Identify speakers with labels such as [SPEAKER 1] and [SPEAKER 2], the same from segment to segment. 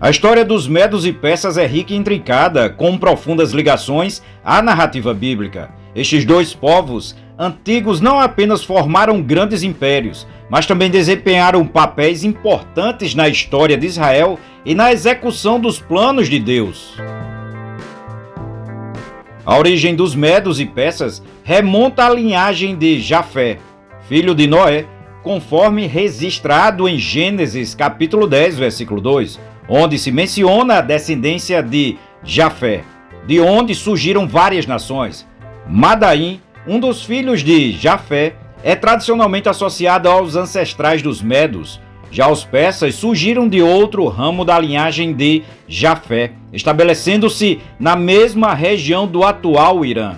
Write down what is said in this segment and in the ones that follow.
[SPEAKER 1] A história dos medos e persas é rica e intrincada, com profundas ligações à narrativa bíblica. Estes dois povos antigos não apenas formaram grandes impérios, mas também desempenharam papéis importantes na história de Israel e na execução dos planos de Deus. A origem dos medos e persas remonta à linhagem de Jafé, filho de Noé, conforme registrado em Gênesis capítulo 10, versículo 2, onde se menciona a descendência de Jafé, de onde surgiram várias nações. Madaim, um dos filhos de Jafé, é tradicionalmente associado aos ancestrais dos medos. Já os persas surgiram de outro ramo da linhagem de Jafé, estabelecendo-se na mesma região do atual Irã.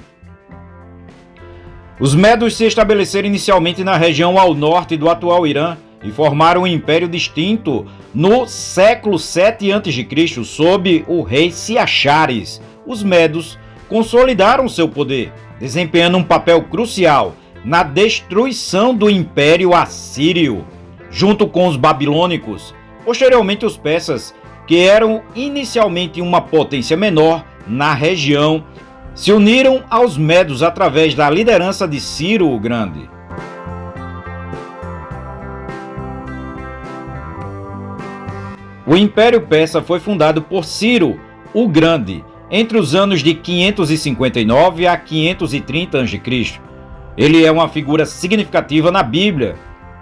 [SPEAKER 1] Os medos se estabeleceram inicialmente na região ao norte do atual Irã e formaram um império distinto no século 7 a.C., sob o rei Ciaxares. Os medos consolidaram seu poder, desempenhando um papel crucial na destruição do Império Assírio, junto com os babilônicos. Posteriormente, os persas, que eram inicialmente uma potência menor na região, se uniram aos medos através da liderança de Ciro o Grande. O Império Persa foi fundado por Ciro o Grande entre os anos de 559 a 530 a.C. Ele é uma figura significativa na Bíblia,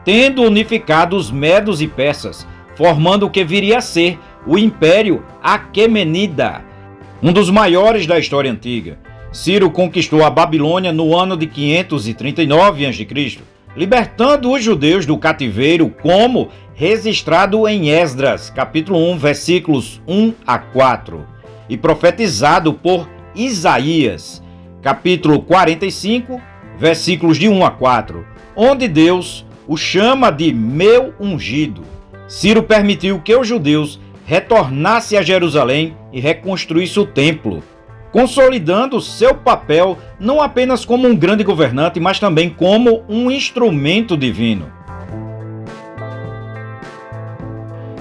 [SPEAKER 1] tendo unificado os medos e persas, formando o que viria a ser o Império Aquemenida, um dos maiores da história antiga. Ciro conquistou a Babilônia no ano de 539 a.C., libertando os judeus do cativeiro, como registrado em Esdras, capítulo 1, versículos 1 a 4, e profetizado por Isaías, capítulo 45, versículos de 1 a 4, onde Deus o chama de meu ungido. Ciro permitiu que os judeus retornassem a Jerusalém e reconstruíssem o templo, consolidando seu papel não apenas como um grande governante, mas também como um instrumento divino.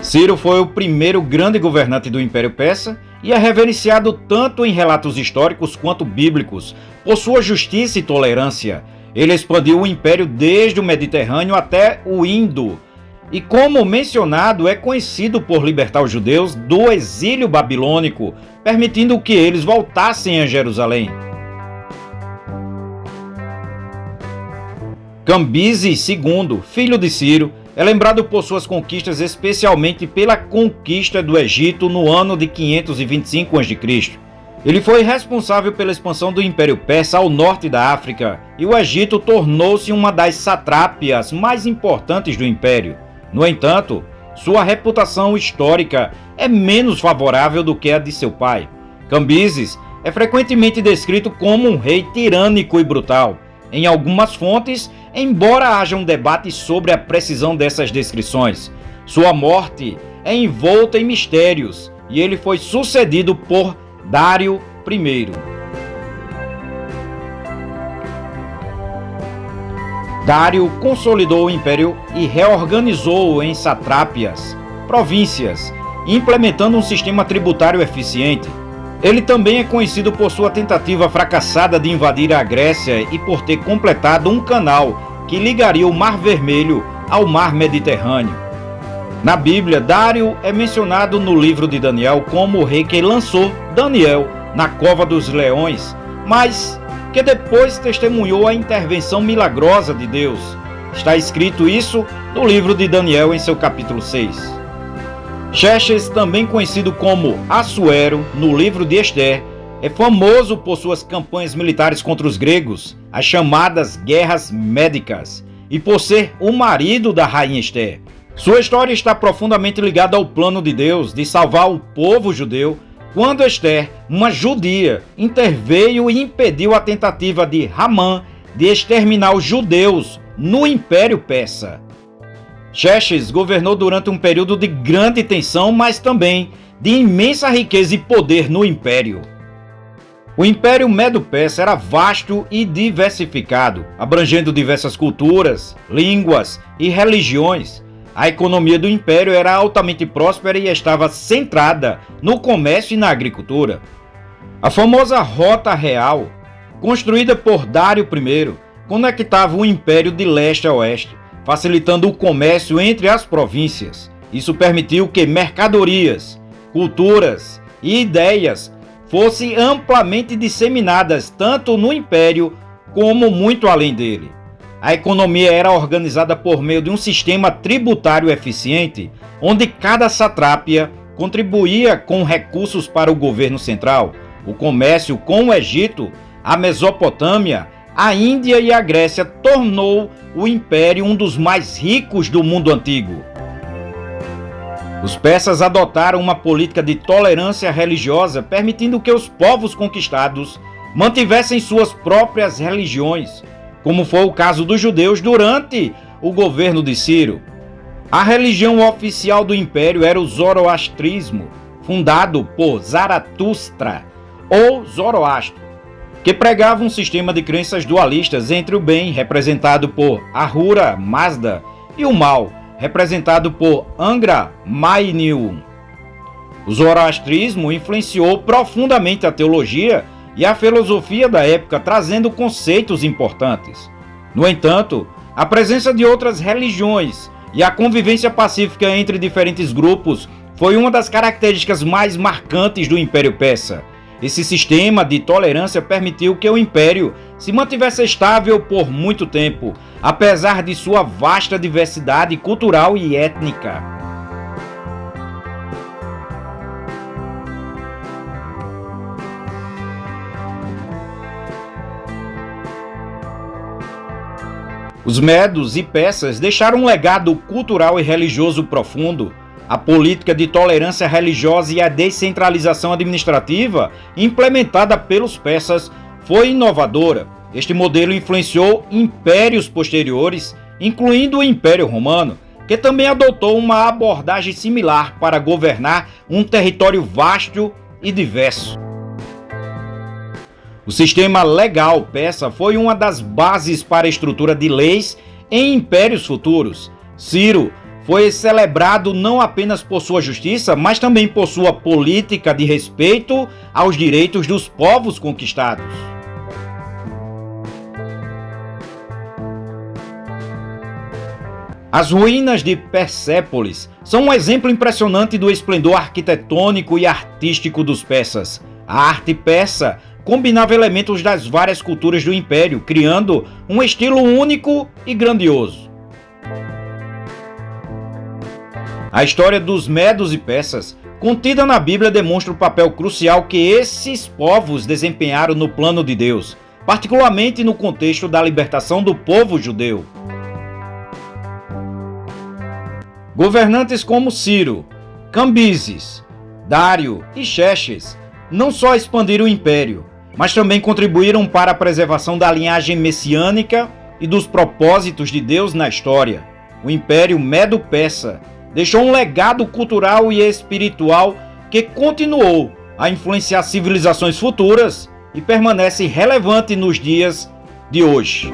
[SPEAKER 1] Ciro foi o primeiro grande governante do Império Persa e é reverenciado tanto em relatos históricos quanto bíblicos por sua justiça e tolerância. Ele expandiu o império desde o Mediterrâneo até o Indo e, como mencionado, é conhecido por libertar os judeus do exílio babilônico, permitindo que eles voltassem a Jerusalém. Cambises II, filho de Ciro, é lembrado por suas conquistas, especialmente pela conquista do Egito no ano de 525 a.C. Ele foi responsável pela expansão do Império Persa ao norte da África, e o Egito tornou-se uma das satrápias mais importantes do Império. No entanto, sua reputação histórica é menos favorável do que a de seu pai. Cambises é frequentemente descrito como um rei tirânico e brutal. Em algumas fontes, embora haja um debate sobre a precisão dessas descrições, sua morte é envolta em mistérios e ele foi sucedido por Dário I. Dário consolidou o império e reorganizou-o em satrápias, províncias, implementando um sistema tributário eficiente. Ele também é conhecido por sua tentativa fracassada de invadir a Grécia e por ter completado um canal que ligaria o Mar Vermelho ao Mar Mediterrâneo. Na Bíblia, Dário é mencionado no livro de Daniel como o rei que lançou Daniel na cova dos leões, mas que depois testemunhou a intervenção milagrosa de Deus. Está escrito isso no livro de Daniel em seu capítulo 6. Xerxes, também conhecido como Assuero no livro de Ester, é famoso por suas campanhas militares contra os gregos, as chamadas Guerras Médicas, e por ser o marido da rainha Ester. Sua história está profundamente ligada ao plano de Deus de salvar o povo judeu, quando Ester, uma judia, interveio e impediu a tentativa de Ramã de exterminar os judeus no Império Persa. Xerxes governou durante um período de grande tensão, mas também de imensa riqueza e poder no império. O Império Medo-Persa era vasto e diversificado, abrangendo diversas culturas, línguas e religiões. A economia do império era altamente próspera e estava centrada no comércio e na agricultura. A famosa Rota Real, construída por Dário I, conectava o império de leste a oeste, facilitando o comércio entre as províncias. Isso permitiu que mercadorias, culturas e ideias fossem amplamente disseminadas tanto no império como muito além dele. A economia era organizada por meio de um sistema tributário eficiente, onde cada satrápia contribuía com recursos para o governo central. O comércio com o Egito, a Mesopotâmia, a Índia e a Grécia tornou o império um dos mais ricos do mundo antigo. Os persas adotaram uma política de tolerância religiosa, permitindo que os povos conquistados mantivessem suas próprias religiões, como foi o caso dos judeus durante o governo de Ciro. A religião oficial do império era o zoroastrismo, fundado por Zaratustra, ou Zoroastro, que pregava um sistema de crenças dualistas entre o bem, representado por Ahura Mazda, e o mal, representado por Angra Mainyu. O zoroastrismo influenciou profundamente a teologia e a filosofia da época, trazendo conceitos importantes. No entanto, a presença de outras religiões e a convivência pacífica entre diferentes grupos foi uma das características mais marcantes do Império Persa. Esse sistema de tolerância permitiu que o império se mantivesse estável por muito tempo, apesar de sua vasta diversidade cultural e étnica. Os medos e persas deixaram um legado cultural e religioso profundo. A política de tolerância religiosa e a descentralização administrativa implementada pelos persas foi inovadora. Este modelo influenciou impérios posteriores, incluindo o Império Romano, que também adotou uma abordagem similar para governar um território vasto e diverso. O sistema legal persa foi uma das bases para a estrutura de leis em impérios futuros. Ciro foi celebrado não apenas por sua justiça, mas também por sua política de respeito aos direitos dos povos conquistados. As ruínas de Persépolis são um exemplo impressionante do esplendor arquitetônico e artístico dos persas. A arte persa combinava elementos das várias culturas do império, criando um estilo único e grandioso. A história dos medos e persas, contida na Bíblia, demonstra o papel crucial que esses povos desempenharam no plano de Deus, particularmente no contexto da libertação do povo judeu. Governantes como Ciro, Cambises, Dário e Xerxes não só expandiram o império, mas também contribuíram para a preservação da linhagem messiânica e dos propósitos de Deus na história. O Império Medo-Persa deixou um legado cultural e espiritual que continuou a influenciar civilizações futuras e permanece relevante nos dias de hoje.